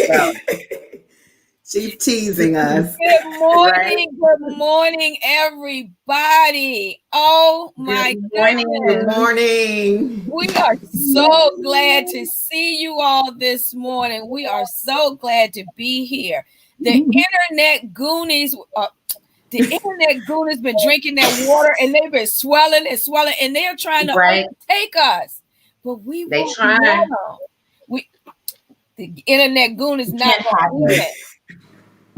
So, She's teasing us. right? Good morning, everybody. Oh Good my Good goodness. morning. morning. We are so glad to see you all this morning. We are so glad to be here. The internet goonies, been drinking that water and they've been swelling and swelling and they're trying to Right? overtake us, but we They won't let trying. them. The internet goon is You not can't going to hide win. this.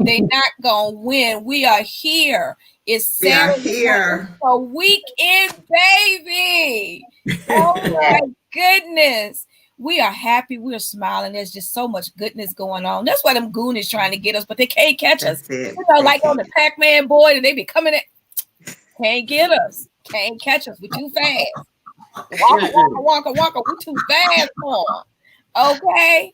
They not going to win. We are here. It's We are Saturday morning. here. A weekend, baby. Oh Yes. my goodness. We are happy. We are smiling. There's just so much goodness going on. That's why them goon is trying to get us, but they can't catch us. That's it. You know, They like on can't. the Pac-Man board, and they be coming at, can't get us. Can't catch us. We're too fast. Walker, Mm-mm. walker, walker, walker. We're too fast for 'em. Okay.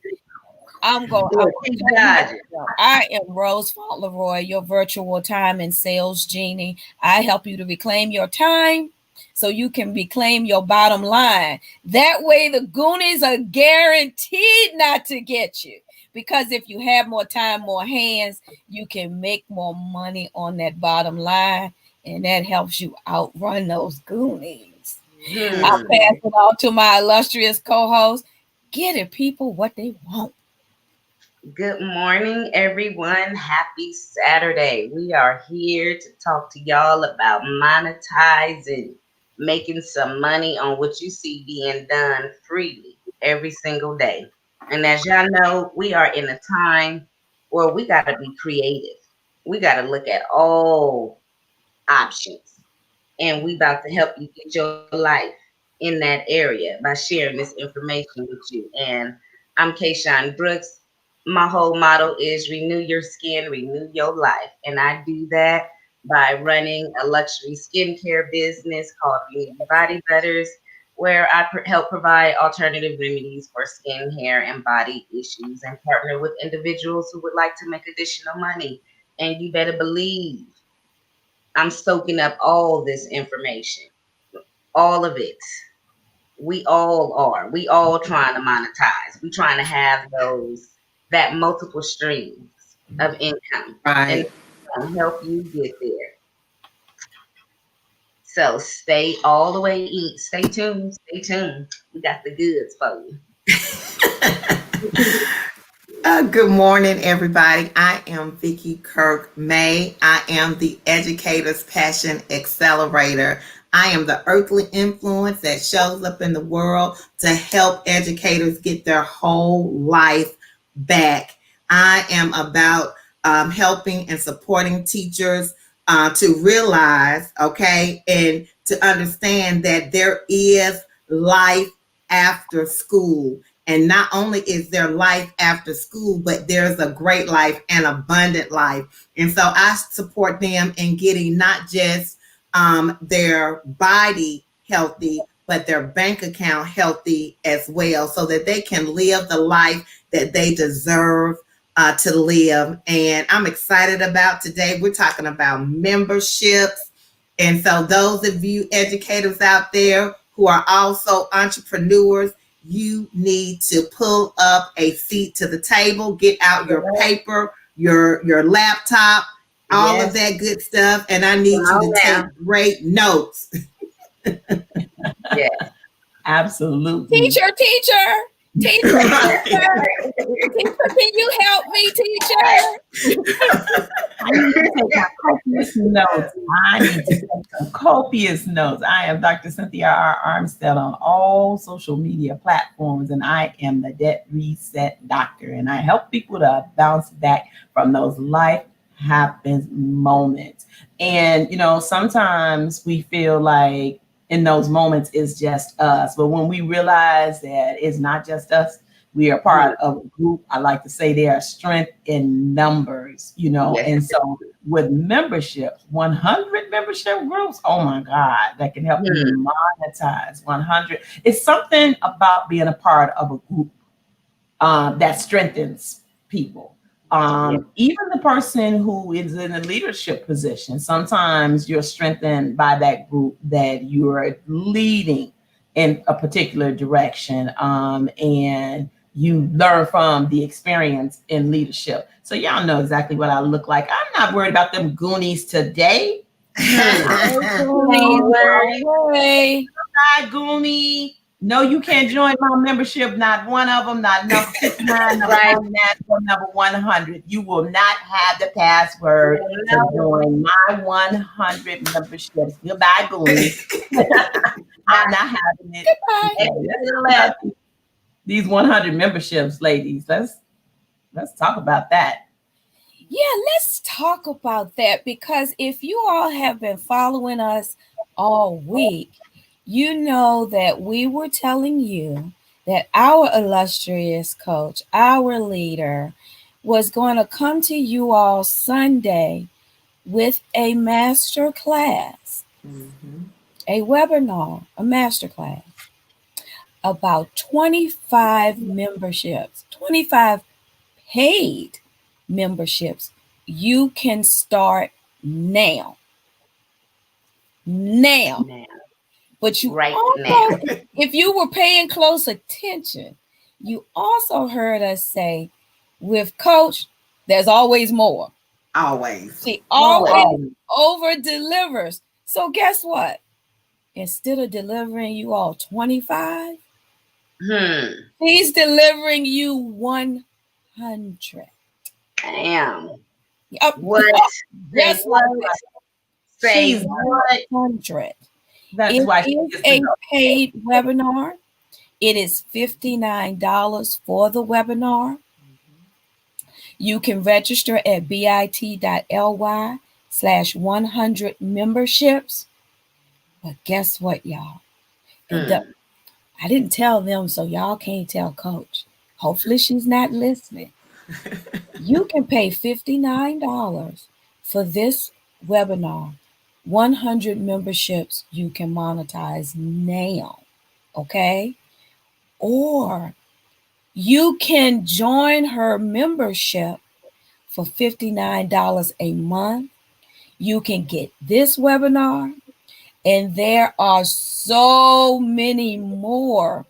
I'm going Look, to keep tell you, dodging. I am Rose Fauntleroy, your virtual time and sales genie. I help you to reclaim your time so you can reclaim your bottom line. That way, the Goonies are guaranteed not to get you. Because if you have more time, more hands, you can make more money on that bottom line, and that helps you outrun those Goonies. I'll Hmm. pass it on to my illustrious co-host. Get it, people, what they want. Good morning, everyone. Happy Saturday. We are here to talk to y'all about monetizing, making some money on what you see being done freely every single day. And as y'all know, we are in a time where we got to be creative. We got to look at all options. And we about to help you get your life in that area by sharing this information with you. And I'm Kayshawn Brooks. My whole motto is renew your skin, renew your life. And I do that by running a luxury skincare business called Beauty Body Butters, where I help provide alternative remedies for skin, hair, and body issues and partner with individuals who would like to make additional money. And you better believe I'm soaking up all this information, all of it. We all are. We all trying to monetize. We trying to have that multiple streams of income, and Right. I'll help you get there. So stay all the way. Stay tuned. Stay tuned. We got the goods for you. Good morning, everybody. I am Vicki Kirk May. I am the Educator's Passion Accelerator. I am the earthly influence that shows up in the world to help educators get their whole life back. I am about helping and supporting teachers to realize, okay, and to understand that there is life after school. And not only is there life after school, but there's a great life and abundant life. And so I support them in getting not just their body healthy, but their bank account healthy as well, so that they can live the life that they deserve to live. And I'm excited about today. We're talking about memberships. And so, those of you educators out there who are also entrepreneurs, you need to pull up a seat to the table, get out your paper, your laptop, all of Yes. that good stuff. And I Come need you on to now. take great notes. Yes. Absolutely. Teacher, teacher, teacher, teacher, teacher, can you help me, teacher? I need to take my copious notes. I need to take some copious notes. I am Dr. Cynthia R. Armstead on all social media platforms, and I am the Debt Reset Doctor. And I help people to bounce back from those life happens moments. And, sometimes we feel like in those moments it's just us. But when we realize that it's not just us, we are part of a group. I like to say there are strength in numbers, Yes. and so with memberships, 100 membership groups, oh my God, that can help you monetize 100. It's something about being a part of a group that strengthens people. Yes. Even the person who is in a leadership position, sometimes you're strengthened by that group that you're leading in a particular direction. And you learn from the experience in leadership. So y'all know exactly what I look like. I'm not worried about them Goonies today. Hmm. No Don't Goonies, worry. no way. Hi, Goonie. No, you can't join my membership. Not one of them. Not number 59, number Right. 99, or number 100. You will not have the password to No, join my 100 memberships. Goodbye, Goonies. I'm not not having it. Goodbye. Okay, let's extra talk about left. these 100 memberships, ladies. Let's talk about that. Yeah, let's talk about that because if you all have been following us all week, you know that we were telling you that our illustrious coach, our leader, was going to come to you all Sunday with a master class, Mhm. a webinar, a master class about 25 memberships, 25 paid memberships. You can start now. Now. Now, But you right now. also, if you were paying close attention, you also heard us say, with Coach, there's always more. Always. She Always. always over delivers. So guess what? Instead of delivering you all 25, Hmm. he's delivering you 100. Damn. Yep. What? Say Just what? like that. Say She's what? 100. That's It why she is gets to a go. paid webinar. It is $59 for the webinar. You can register at bit.ly/100 memberships. But guess what, y'all? And Hmm. I didn't tell them, so y'all can't tell Coach. Hopefully, she's not listening. You can pay $59 for this webinar. 100 memberships you can monetize now. Okay? Or you can join her membership for $59 a month. You can get this webinar, and there are so many more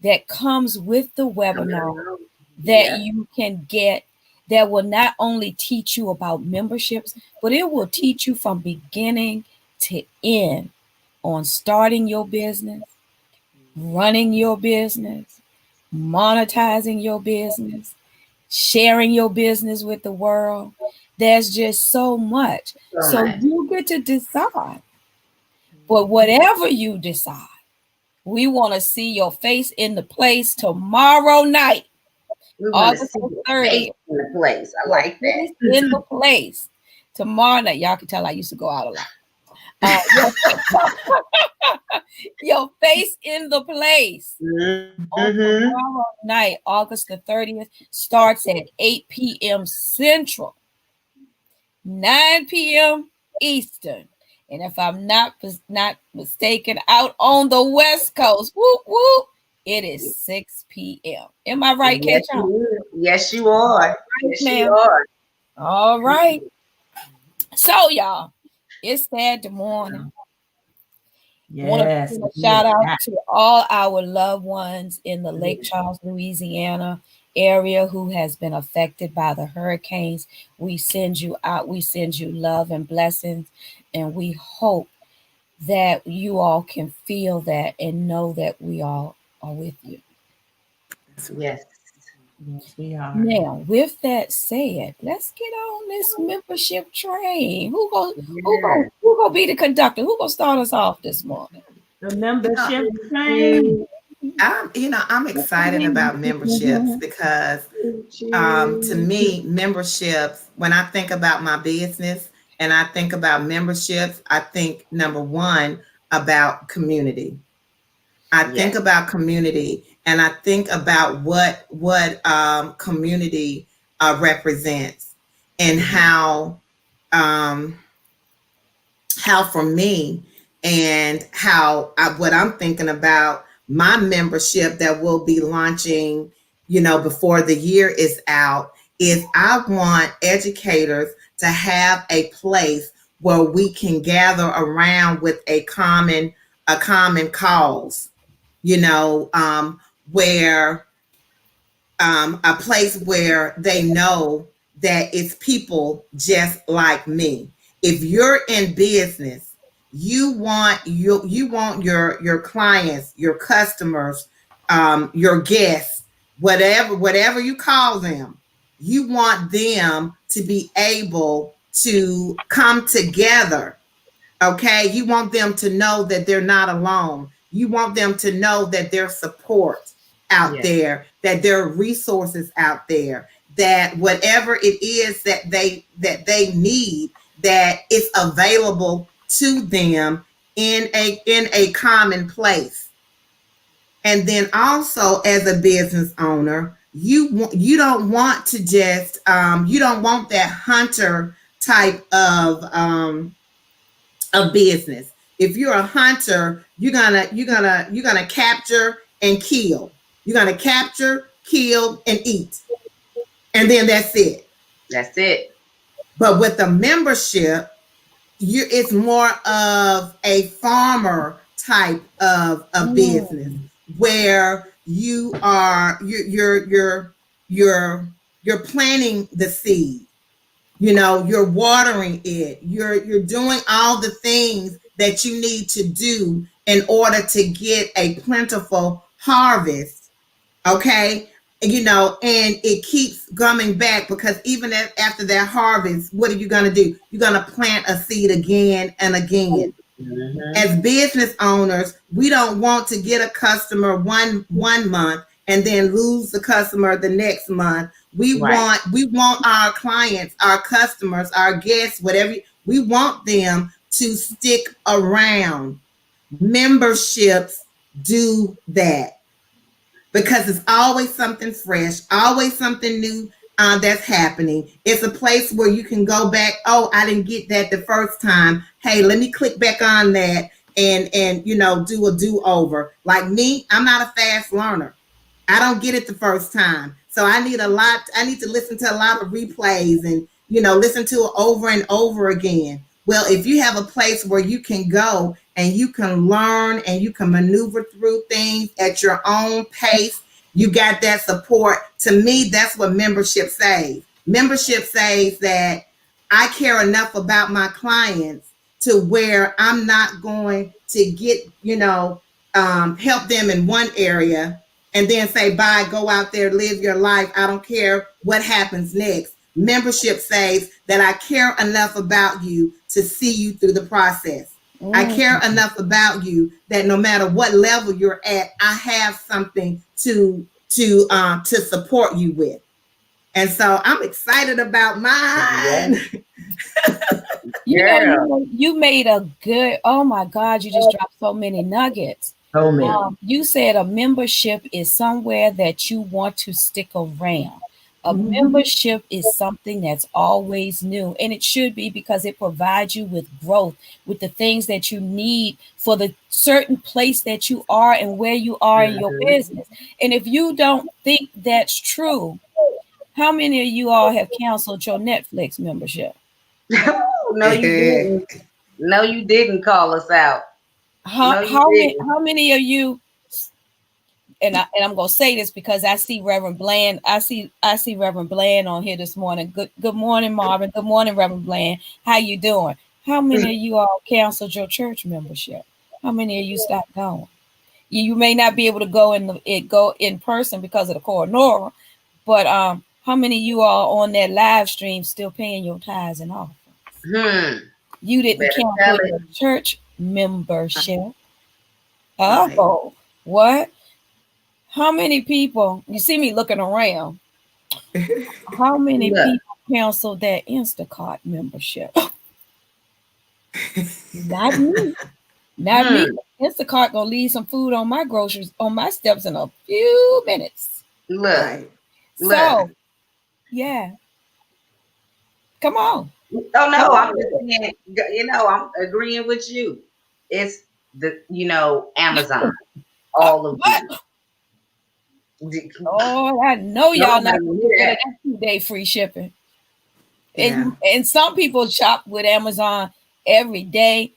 that comes with the Coming webinar along. that Yep. you can get that will not only teach you about memberships, but it will teach you from beginning to end on starting your business, running your business, monetizing your business, sharing your business with the world. There's just so much. So So much. you get to decide. But whatever you decide, we want to see your face in the place tomorrow night, We want to August see the your face 30th. in the place. I Your like face that. in the place tomorrow night. Y'all can tell I used to go out a lot. Your, your face in the place on Mm-hmm. tomorrow night, August the 30th, starts at 8 p.m. Central, 9 p.m. Eastern. And if I'm not mistaken, out on the West Coast, whoop whoop, it is 6 p.m. Am I right, Yes, Catch on? you. Yes, you are. Right, Yes, you ma'am. are. All right. So, y'all, it's Saturday morning. Want to Yes, send a we shout are out back. to all our loved ones in the Lake Charles, Louisiana area who has been affected by the hurricanes. We send you out. We send you love and blessings, and we hope that you all can feel that and know that we all are with you. That's right. Yes. Yes, we are. Now, with that said, let's get on this membership train. Yes. Who gonna be the conductor? Who gonna start us off this morning? The You know, membership train. I'm excited about memberships because to me, memberships, when I think about my business and I think about memberships, I think number one about community. I think Yes. about community and I think about what community represents and um, how for me and what I'm thinking about my membership that will be launching, before the year is out, is I want educators to have a place where we can gather around with a common cause, where a place where they know that it's people just like me. If you're in business, you want your clients, your customers, your guests, whatever you call them, you want them to be able to come together. Okay, you want them to know that they're not alone. You want them to know that there's support out Yeah. there, that there are resources out there, that whatever it is that they need, that it's available to them in a common place. And then also, as a business owner, you don't want to just you don't want that hunter type of business. If you're a hunter, you're gonna capture and kill. You're gonna capture, kill, and eat, and then that's it. That's it. But with the membership, it's more of a farmer type of a business Mm. where you're planting the seed. You're watering it, you're doing all the things that you need to do in order to get a plentiful harvest. Okay. And it keeps coming back, because even after that harvest, what are you going to do? You're going to plant a seed again and again. Hmm. As business owners, we don't want to get a customer one month and then lose the customer the next month. We Right. want we want our clients, our customers, our guests, whatever, we want them to stick around. Memberships do that, because it's always something fresh, always something new that's happening. It's a place where you can go back. Oh, I didn't get that the first time. Hey, let me click back on that and do a do over. Like me, I'm not a fast learner. I don't get it the first time. So I need to listen to a lot of replays and, listen to it over and over again. Well, if you have a place where you can go and you can learn and you can maneuver through things at your own pace, you got that support. To me, that's what membership says. Membership says that I care enough about my clients to where I'm not going to get, help them in one area and then say, bye, go out there, live your life. I don't care what happens next. Membership says that I care enough about you to see you through the process. I care Mm. enough about you that no matter what level you're at, I have something to support you with. And so I'm excited about Yeah. mine. Girl. You made a good. Oh my God! You just dropped so many nuggets. So many. You said a membership is somewhere that you want to stick around. A Mhm. membership is something that's always new, and it should be because it provides you with growth, with the things that you need for the certain place that you are and where you are in your Hmm. business. And if you don't think that's true, how many of you all have canceled your Netflix membership? No, you didn't. No, you didn't call us out. How No, you how many didn't. how many of you, and I'm gonna say this because I see Reverend Bland. I see Reverend Bland on here this morning. Good morning, Marvin. Good morning, Reverend Bland. How you doing? How many of you all canceled your church membership? How many of you stopped going? You may not be able to go in person because of the coronora, but how many of you all on that live stream still paying your tithes and offering? Hmm. You You didn't better cancel tell your it. church membership. Right. Oh, what? How many people, you see me looking around, how many Look. people canceled their Instacart membership? Not me. Not me. Hmm. Instacart gonna leave some food on my groceries on my steps in a few minutes. Look. Right. Look. So yeah, come on. Oh Come no, I'm on just with saying. I'm agreeing with you. It's Amazon. it. All of What? them. Oh, I know y'all Nobody not gonna knew get rid that. of that 2 day free shipping. Yeah. And some people shop with Amazon every day.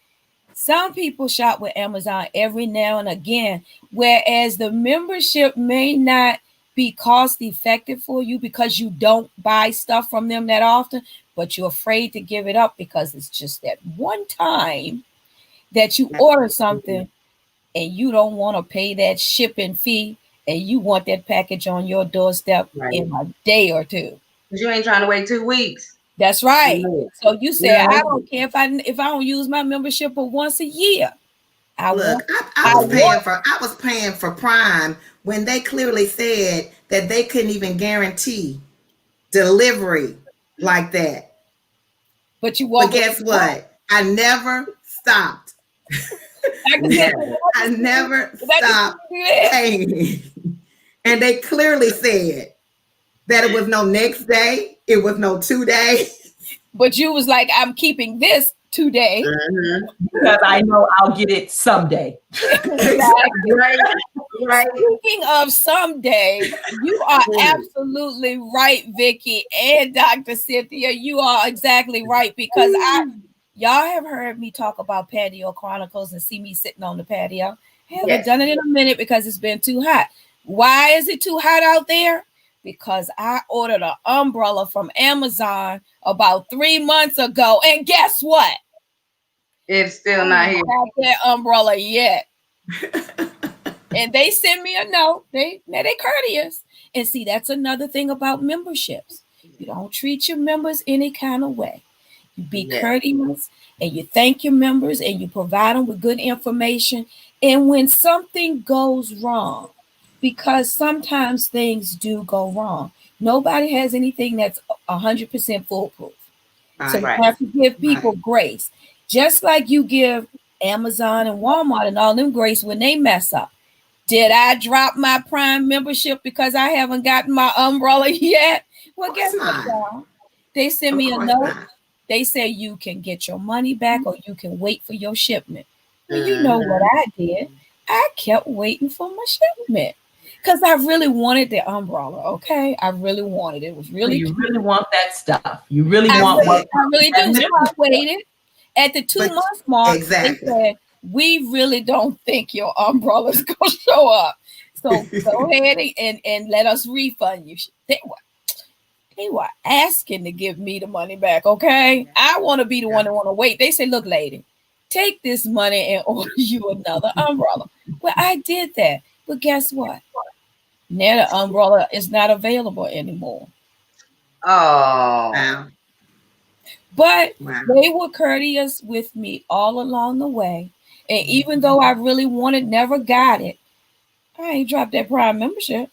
Some people shop with Amazon every now and again, whereas the membership may not be cost effective for you because you don't buy stuff from them that often, but you're afraid to give it up because it's just that one time that you order something and you don't want to pay that shipping fee and you want that package on your doorstep Right. in a day or two. Because you ain't trying to wait 2 weeks. That's right. No. So you say I No. don't care if I don't use my membership but once a year. I Look, want I I was want paying for Prime when they clearly said that they couldn't even guarantee delivery like that. but you But walk away guess from that. what? I never stopped. Dr. Cynthia, Never. I never did I just stopped do that? paying. And they clearly said that it was no next day, it was no 2 days. But you was like, I'm keeping this today. Mm-hmm. Because I know I'll get it someday. Exactly. Right. Right. Speaking of someday, you are Mm. absolutely right, Vicky and Dr. Cynthia. You are exactly right because y'all have heard me talk about patio chronicles and see me sitting on the patio. I haven't Yes. done it in a minute because it's been too hot. Why is it too hot out there? Because I ordered an umbrella from Amazon about 3 months ago, and guess what? It's I still not haven't here. got that umbrella yet. And they send me a note. They courteous. And see, that's another thing about memberships. You don't treat your members any kind of way. You be Yes. courteous and you thank your members and you provide them with good information. And when something goes wrong, because sometimes things do go wrong, nobody has anything that's 100% foolproof. So Right, you Right. have to give people right. grace. Just like you give Amazon and Walmart and all them grace when they mess up. Did I drop my Prime membership because I haven't gotten my umbrella yet? Well, Of course guess what, not. y'all? They send Of me a course note. not. They say you can get your money back or you can wait for your shipment. Well, you know what Mm-hmm. I did? I kept waiting for my shipment because I really wanted the umbrella. Okay, I really wanted it. It was So really you cute. really want that stuff. You really I want really, what I really that do. So I membership. waited. At the two But month mark, they exactly. said, we really don't think your umbrella's going to show up. So go ahead and let us refund you. They were asking to give me the money back, okay? I want to be the Yeah. one that want to wait. They say, look, lady, take this money and order you another umbrella. Well, I did that. But guess what? Now the umbrella is not available anymore. Oh. Wow. But Wow. they were courteous with me all along the way. And even though I really wanted, never got it, I ain't dropped that Prime membership.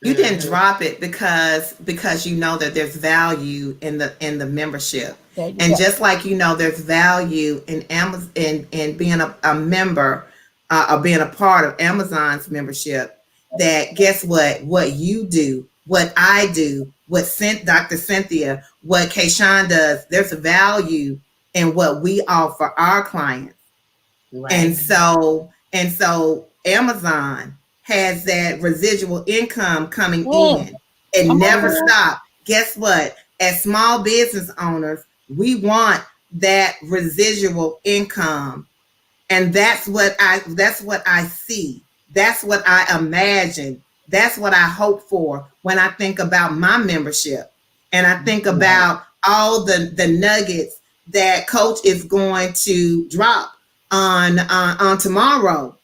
You didn't Mm-hmm. drop it because you know that there's value in the membership. There you And go. just like you know there's value in Amazon in being a member or being a part of Amazon's membership, that guess what you do, what I do, what Dr. Cynthia, what Kayshawn does, there's value in what we offer our clients. Right. And so Amazon has that residual income coming Mm, in. It come on never now. stops. Guess what? As small business owners, we want that residual income. And that's what I see. That's what I imagine. That's what I hope for when I think about my membership. And I think Right. about all the nuggets that coach is going to drop on tomorrow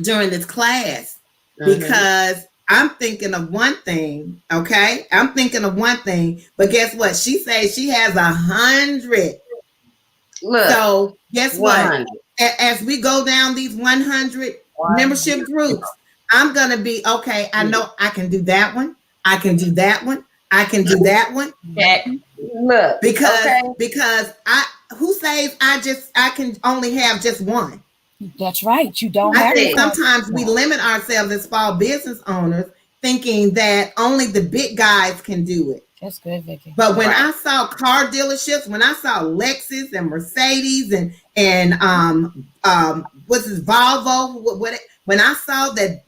during this class, Mm-hmm. because I'm thinking of one thing. Okay, I'm thinking of one thing, but guess what? She says she has 100. Look, So guess what? 100. As we go down these 100 membership 100. groups, I'm gonna be okay. I know I can do that one. I can do that one. I can do that one. Check. Look, okay. Because I who says I can only have just one. That's right. You don't I have to think Listen, have sometimes we one. limit ourselves as small business owners, thinking that only the big guys can do it. That's good, Vicky. But when right. I saw car dealerships, when I saw Lexus and Mercedes and what's this Volvo, when I saw that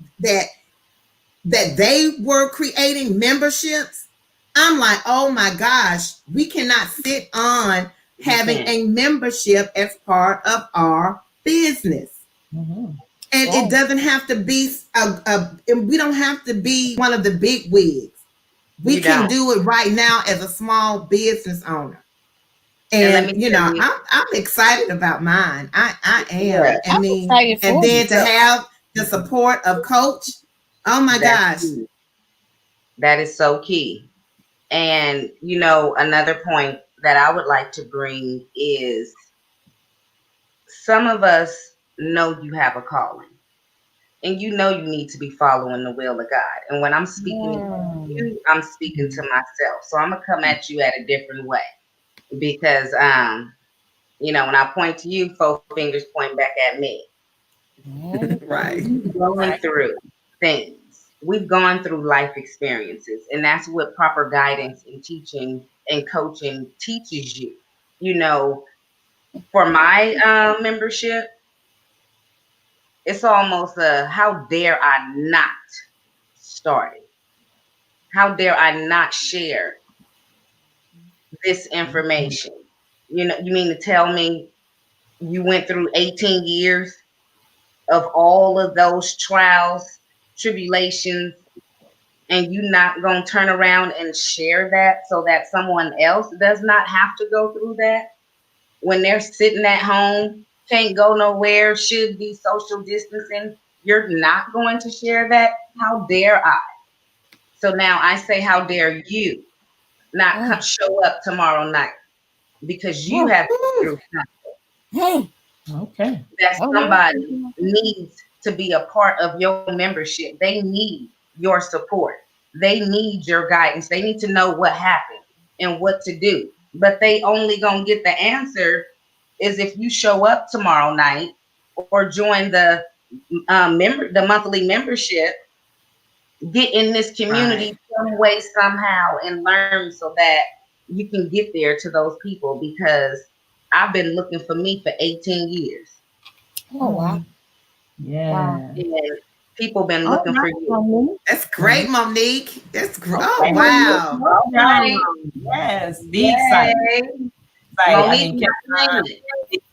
they were creating memberships, I'm like, oh my gosh, we cannot sit on You having can't. a membership as part of our business. Mhm. And it Right. doesn't have to be we don't have to be one of the big wigs. We You can don't. do it right now as a small business owner. And let And me tell you, I'm excited about mine. I yeah, am. I I'm mean, excited and for you. then to have the support of coach. Oh my that's gosh. key. That is so key. And another point that I would like to bring is some of us know you have a calling and you need to be following the will of God. And when I'm speaking to Mm. you, I'm speaking to myself. So I'm gonna come at you at a different way because when I point to you, four fingers point back at me. Yeah, Right. We've gone right. through things. We've gone through life experiences, and that's what proper guidance and teaching and coaching teaches you. You know, for my membership, it's almost a how dare I not start it? How dare I not share this information? You mean to tell me you went through 18 years of all of those trials, tribulations, and you not going to turn around and share that so that someone else does not have to go through that when they're sitting at home, can't go nowhere, should be social distancing? You're not going to share that? How dare I? So now I say, how dare you not Mm. show up tomorrow night because you Mm. have been Woo. through something Mm. Okay. that Oh, somebody yeah. needs to be a part of your membership. They need your support. They need your guidance. They need to know what happened and what to do. But they only gonna get the answer is if you show up tomorrow night or join the monthly membership, get in this Right. community some way somehow and learn so that you can get there to those people because I've been looking for me for 18 years Oh, wow. Mm. Wow. Yeah. and people been All looking for right, you. Monique. That's great, Monique. Monique. That's great. Oh Okay, Monique. wow. All All right. right, Yes. Be excited. yay, Excited. I Monique, mean, my name.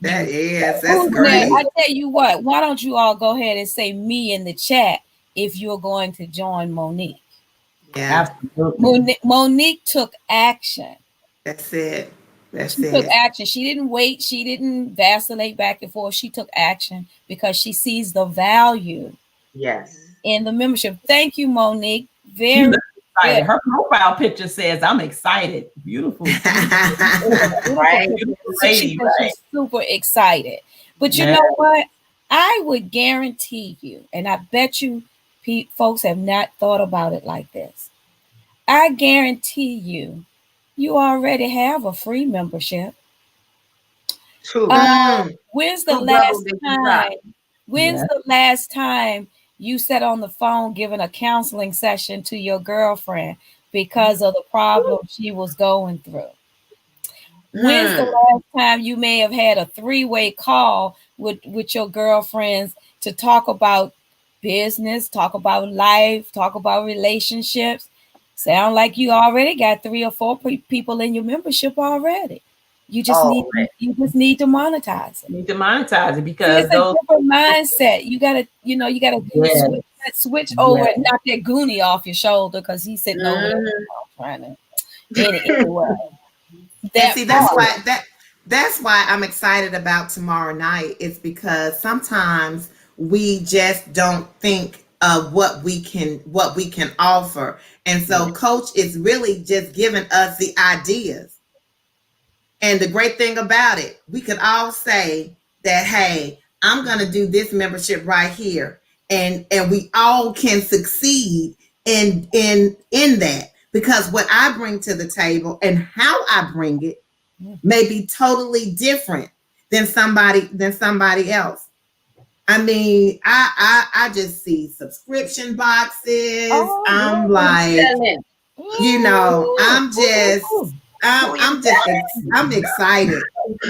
That you is. That's Who's next? I great. tell you what, why don't you all go ahead and say me in the chat if you're going to join Monique? Yeah. absolutely. Monique took action. That's it. That's She took it. action. She didn't wait. She didn't vacillate back and forth. She took action because she sees the value Yes. in the membership. Thank you, Monique. She Very looks good. excited. Her profile picture says, "I'm excited." Beautiful, beautiful, It's a beautiful Right. picture. beautiful So she lady, says right? she's super excited. But you Yeah. know what? I would guarantee you, and I bet you folks have not thought about it like this. I guarantee you, you already have a free membership. Two. Uh, Mm. when's the Two bubbles last that you got. time? When's Yeah. the last time you sat on the phone giving a counseling session to your girlfriend because of the problem she was going through? When's the Hmm. last time you may have had a three-way call with your girlfriends to talk about business, talk about life, talk about relationships? Sound like you already got three or four people in your membership already. You just need All you just need to monetize it. Need to monetize it See, because it's a those. different mindset. You gotta Yes. switch over and Yes. knock that goonie off your shoulder because he's sitting over there right. trying to anyway. And That see, part. that's why I'm excited about tomorrow night. It's because sometimes we just don't think of what we can offer. And Mm. so coach is really just giving us the ideas. And the great thing about it, we could all say that, hey, I'm going to do this membership right here. And we all can succeed in that because what I bring to the table and how I bring it may be totally different than somebody else. I mean, I just see subscription boxes. Oh I'm Who you yeah. like, telling? Ooh, I'm ooh, just Who you I'm excited.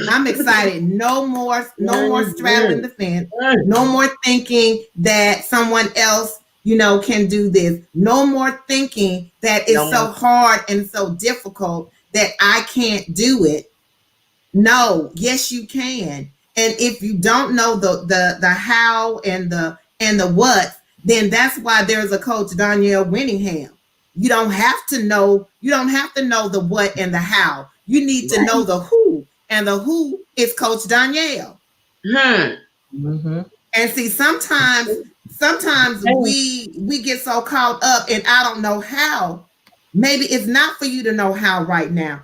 I'm excited. No more straddling telling? the fence. Mm. No more thinking that someone else, can do this. No more thinking that No it's more. so hard and so difficult that I can't do it. No, yes you can. And if you don't know the how and and the what, then that's why there's a coach Danielle Winningham. You don't have to know the what and the how. You need to know the who. And the who is Coach Danielle. Hmm. Mm-hmm. And see, sometimes we get so caught up in I don't know how. Maybe it's not for you to know how right now.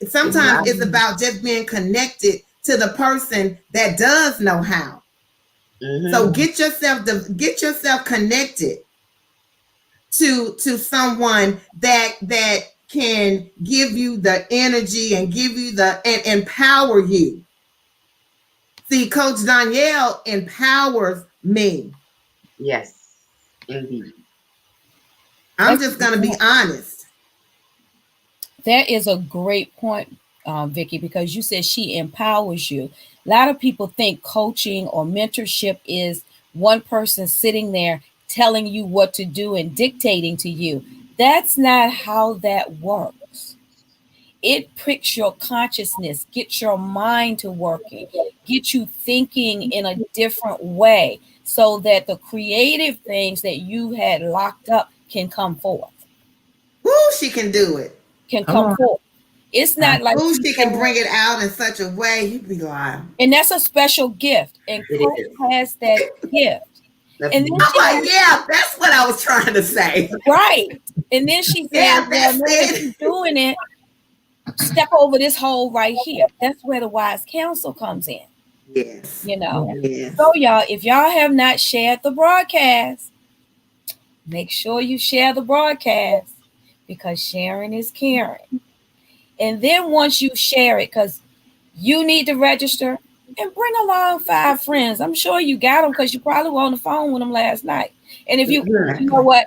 Sometimes Right. it's about just being connected to the person that does know how. So Mm-hmm. get yourself connected to someone that can give you the energy and give you the and empower you. See, Coach Danielle empowers me. Yes, indeed. I'm That's just gonna be honest. That is a great point, Vicky, because you said she empowers you. A lot of people think coaching or mentorship is one person sitting there telling you what to do and dictating to you. That's not how that works. It pricks your consciousness, gets your mind to working, get you thinking in a different way so that the creative things that you had locked up can come forth, Woo, she can do it. can Come come on. forth. It's not like Woo, she can people, bring it out in such a way you'd be like, and that's a special gift. And It Coach is. has that gift. That's And then I'm she like, has, yeah, that's what I was trying to say. right. And then she says, Yeah, well, that's no, if it. you're doing it, step over this hole right here. That's where the wise counsel comes in, Yes. you know. Yeah. So, Yes. y'all, if y'all have not shared the broadcast, make sure you share the broadcast because sharing is caring. And then once you share it, because you need to register and bring along 5 friends. I'm sure you got them because you probably were on the phone with them last night. And if Mhm. you know Exactly. what,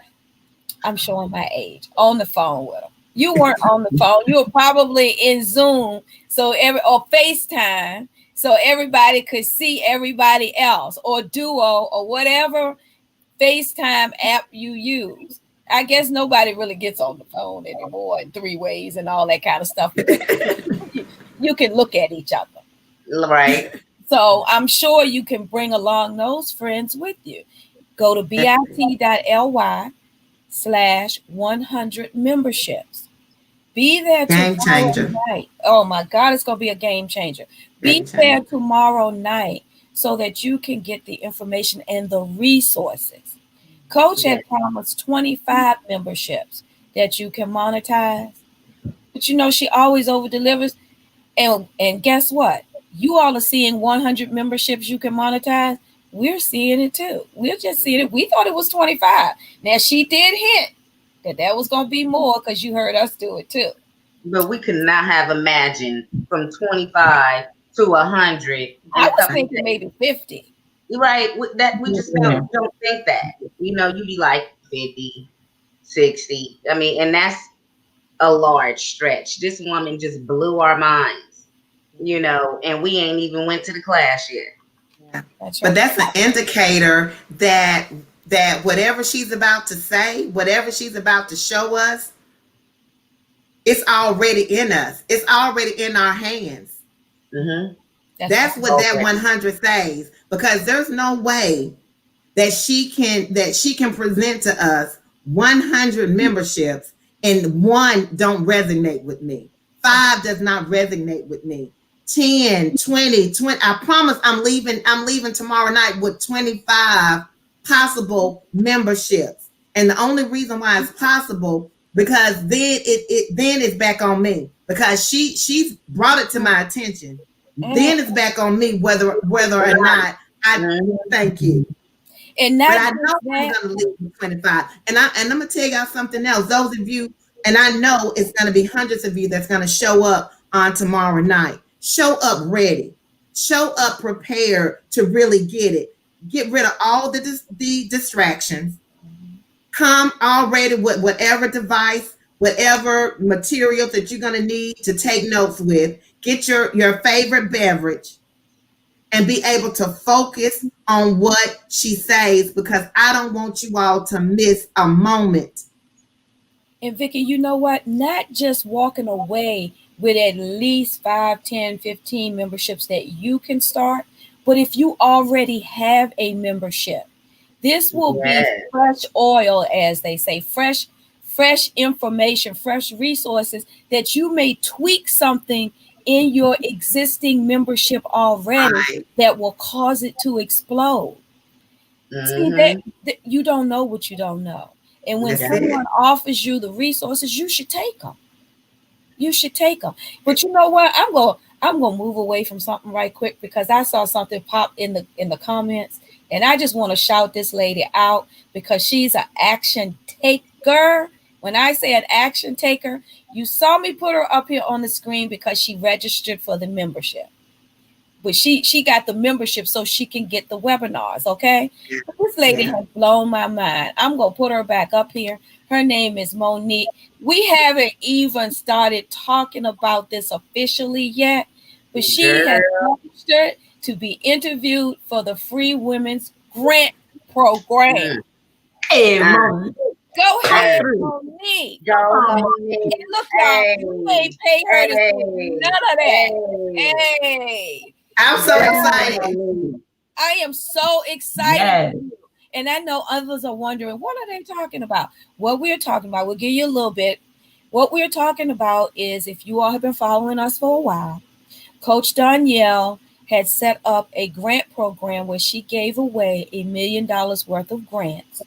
I'm showing my age, on the phone with them. You weren't on the phone. You were probably in Zoom, so or FaceTime, so everybody could see everybody else, or Duo, or whatever FaceTime app you use. I guess nobody really gets on the phone anymore in 3 ways and all that kind of stuff because you can look at each other. Right. So I'm sure you can bring along those friends with you. Go to bit.ly/100 memberships. Be there Game tomorrow changer. night. Oh my God, it's going to be a game changer. Be Game there changer. tomorrow night so that you can get the information and the resources. Coach Yes. had promised 25 memberships that you can monetize. But you know, she always over delivers. And guess what? You all are seeing 100 memberships you can monetize. We're seeing it too. We're just seeing it. We thought it was 25. Now she did hint that was going to be more because you heard us do it too. But we could not have imagined from 25 to 100 in I a was couple of thinking days. maybe 50. Right? That we just Yeah. don't think that. You be like 50, 60. I mean, and that's a large stretch. This woman just blew our minds. And we ain't even went to the class yet. Yeah. That's But right. that's an indicator that whatever she's about to say, whatever she's about to show us, it's already in us. It's already in our hands. Mm-hmm. That's That's right. what that Okay. 100 says. Because there's no way that she can present to us 100 memberships and one don't resonate with me. Five does not resonate with me. 10, 20, 20. I promise I'm leaving tomorrow night with 25 possible memberships. And the only reason why it's possible because then it's back on me because she's brought it to my attention. Mm. Then it's back on me whether or not I Mm-hmm. thank you. And But not I just know I'm that. gonna leave with 25. And I'm gonna tell y'all something else. Those of you, and I know it's gonna be hundreds of you that's gonna show up on tomorrow night. Show up ready. Show up prepared to really get it. Get rid of all the distractions. Come already with whatever device, whatever materials that you're gonna need to take notes with. Get your favorite beverage and be able to focus on what she says because I don't want you all to miss a moment. And Vicky, you know what? Not just walking away with at least 5, 10, 15 memberships that you can start, but if you already have a membership, This will be Yes. fresh oil, as they say, fresh information, fresh resources that you may tweak something in your existing membership already Right. that will cause it to explode. See Mm-hmm. that you don't know what you don't know. And when That's Yeah. it. someone offers you the resources, you should take them. You should take them. But you know what? I'm gonna move away from something right quick because I saw something pop in the comments, and I just want to shout this lady out because she's an action taker. When I say an action taker, you saw me put her up here on the screen because she registered for the membership. But she got the membership so she can get the webinars, okay? But this lady Yeah. has blown my mind. I'm gonna put her back up here. Her name is Monique. We haven't even started talking about this officially yet, but she has Girl. registered to be interviewed for the Free Women's Grant Program. Mm. Hey, Uh, Mom, Go come hey. ahead, through. Monique. Come Go, on, Monique. And look, y'all, Hey. you ain't pay her to say Hey. none of that. Hey. Hey. I'm so Go, excited. Monique. I am so excited yes. for you. And I know others are wondering, what are they talking about? What we're talking about, we'll give you a little bit. What we're talking about is if you all have been following us for a while, Coach Danielle had set up a grant program where she gave away $1 million worth of grants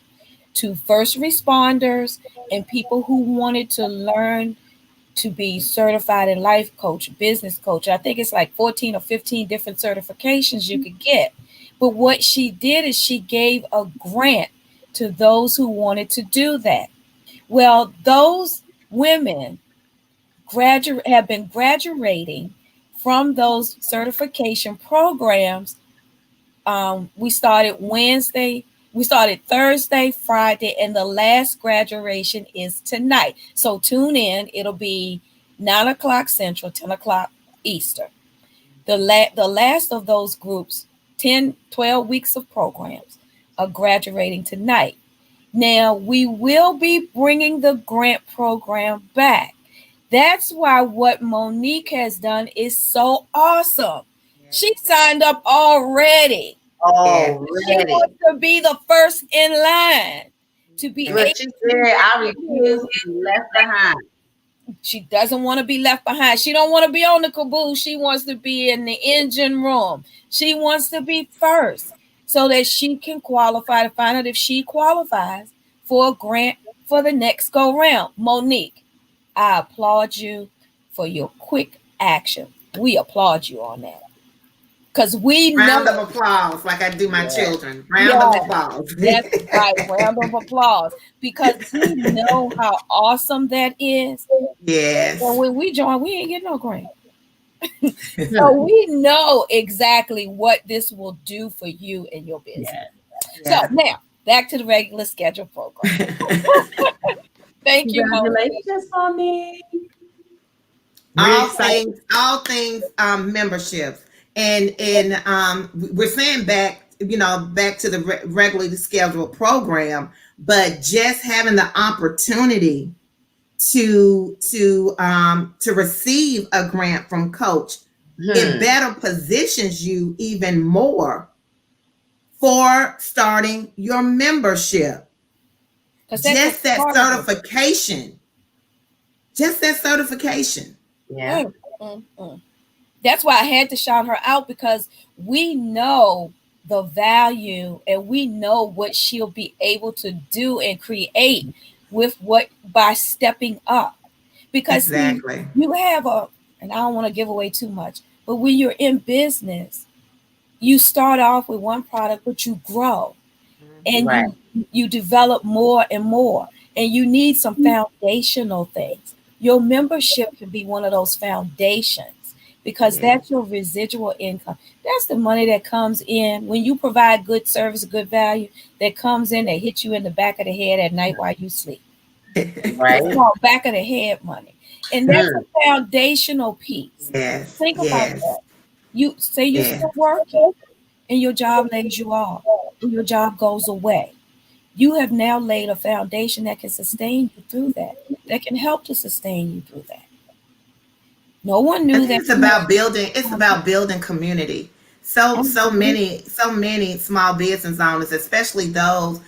to first responders and people who wanted to learn to be certified in life coach, business coach. I think it's like 14 or 15 different certifications you could get. But what she did is she gave a grant to those who wanted to do that. Well, those women have been graduating from those certification programs. We started Wednesday, we started Thursday, Friday, and the last graduation is tonight. So tune in. It'll be 9 o'clock Central, 10 o'clock Eastern. The last of those groups, 10, 12 weeks of programs, are graduating tonight. Now, we will be bringing the grant program back. That's why what Monique has done is so awesome. She signed up already. Yeah. She Already. wants to be the first in line to be Yeah. Look, able she to said, I refuse do. to be left behind. She doesn't want to be left behind. She don't want to be on the caboose. She wants to be in the engine room. She wants to be first so that she can qualify to find out if she qualifies for a grant for the next go round. Monique, I applaud you for your quick action. We applaud you on that because we Round of know. applause, like I do my Yeah. children. Round of Yeah, applause. that's right. Round of applause because we know how awesome that is. And Yes. when we join, we ain't getting no grant. Hmm. So we know exactly what this will do for you and your business. Yes. So Yeah. now back to the regular schedule program. Thank you, Monique. Congratulations, Mommy. We're all excited. things memberships, and we're saying back to the regularly scheduled program, but just having the opportunity to receive a grant from coach, it Hmm. better positions you even more for starting your membership. Because that's a just that part of it. certification just that certification. Yeah. Mm, mm, mm. That's why I had to shout her out because we know the value and we know what she'll be able to do and create with what by stepping up. Because see, Exactly. you have a, and I don't want to give away too much, but when you're in business, you start off with one product, but you grow and Right. you develop more and more, and you need some foundational things. Your membership can be one of those foundations because Yeah. that's your residual income. That's the money that comes in when you provide good service, good value, that comes in that hits you in the back of the head at night while you sleep. It's Right. called back of the head money, and that's Hmm. a foundational piece. Yes. Think about Yes. that. You say you're Yes. still working and your job lays you off, or your job goes away. You have now laid a foundation that can sustain you through that, that can help to sustain you through that. No one I knew think that. it's about building. It's about building community. so many small business owners, especially those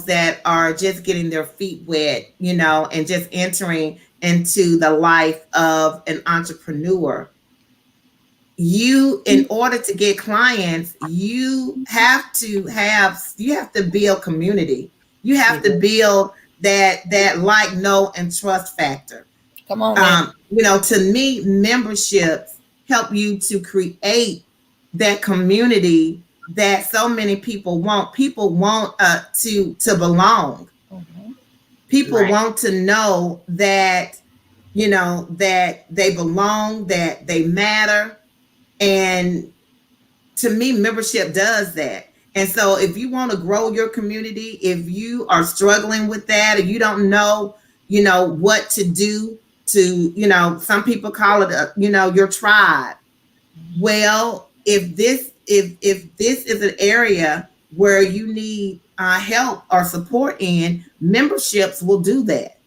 that are just getting their feet wet, and just entering into the life of an entrepreneur. In order to get clients, you have to build community. You have to Mhm. build that like, know, and trust factor. Come on now. To me, memberships help you to create that community that so many people want. People want to belong. Mhm. People Right. want to know that they belong, that they matter. And to me, membership does that. And so if you want to grow your community, if you are struggling with that, or you don't know, what to do to, some people call it, your tribe. Well, if this is an area where you need help or support in, memberships will do that.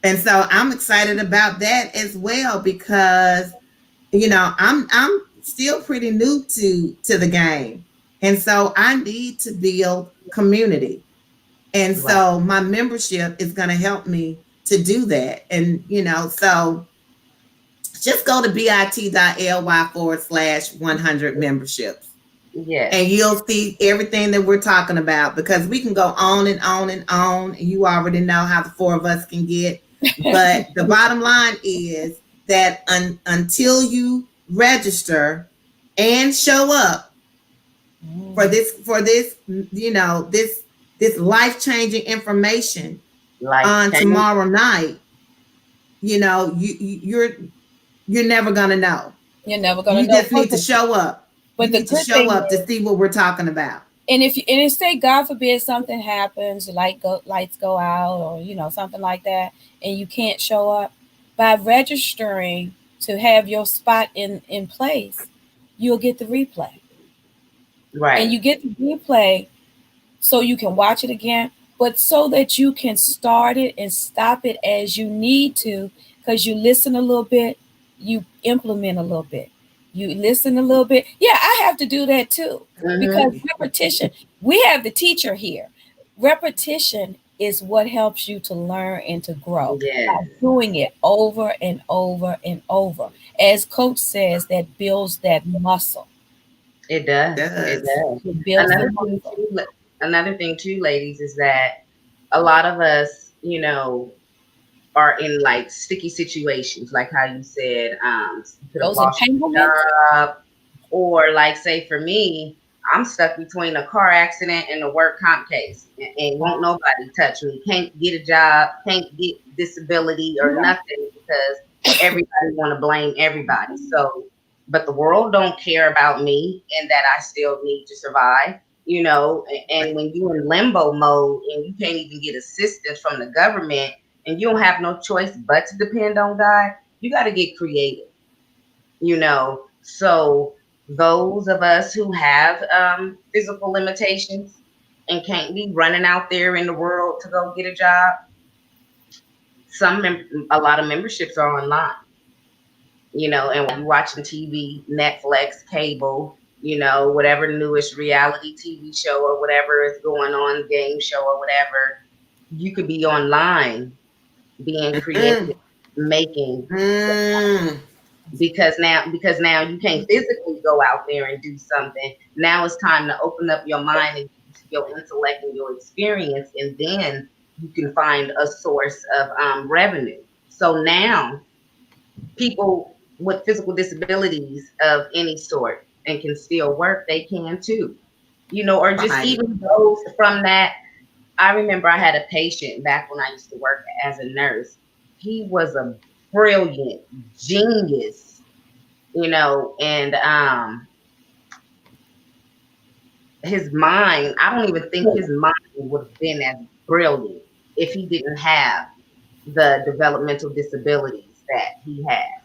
And so I'm excited about that as well, because I'm still pretty new to the game. And so I need to build community. And Right. so my membership is going to help me to do that. And so just go to bit.ly/100 memberships, and Yes. you'll see everything that we're talking about, because we can go on and on and on. You already know how the four of us can get. But the bottom line is that until you register and show up for Mm. this life-changing information Life on change. tomorrow night, you're never gonna know. You're never gonna You know. just need to show up. You But the need to good show thing up to is, see what we're talking about. and if say God forbid something happens, lights go out, or something like that, and you can't show up, by registering to have your spot in place, you'll get the replay, and Right. you get the replay so you can watch it again, but so that you can start it and stop it as you need to, because you listen a little bit, you implement a little bit, you listen a little bit. Yeah, I have to do that too, because Hmm. repetition, we have the teacher here. Repetition is what helps you to learn and to grow by Yes. doing it over and over and over. As coach says, that builds that muscle. It does. It Does. does. It builds the Another thing muscle. too, another thing too, ladies, is that a lot of us, are in like sticky situations, like how you said, you could have Those lost your entanglements. job, or like say for me, I'm stuck between a car accident and a work comp case, and won't nobody touch me. Can't get a job, can't get disability or nothing because everybody want to blame everybody. So, but the world don't care about me and that I still need to survive. And when you in limbo mode and you can't even get assistance from the government and you don't have no choice but to depend on God, you got to get creative. So those of us who have physical limitations and can't be running out there in the world to go get a job, a lot of memberships are online. And while you watching TV, Netflix, cable, whatever newest reality TV show or whatever is going on, game show or whatever, you could be online being creative, Mm, making, mm. because now you can't physically go out there and do something. Now it's time to open up your mind and use your intellect and your experience, and then you can find a source of revenue. So now people with physical disabilities of any sort and can still work, they can too. Or just Right. even those from that. I remember I had a patient back when I used to work as a nurse. He was a brilliant genius, and his mind, I don't even think his mind would have been as brilliant if he didn't have the developmental disabilities that he has.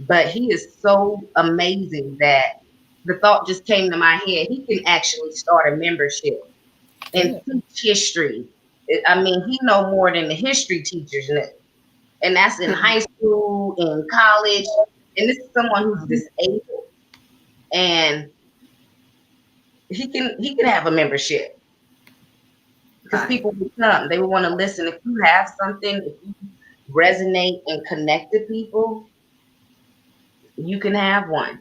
But he is so amazing that the thought just came to my head. He can actually start a membership and Good. teach history. I mean, he know more than the history teachers know. And that's in high school, in college. And this is someone who's disabled. and he can have a membership because Right. people would come. They would want to listen. If you have something, if you resonate and connect to people, you can have one.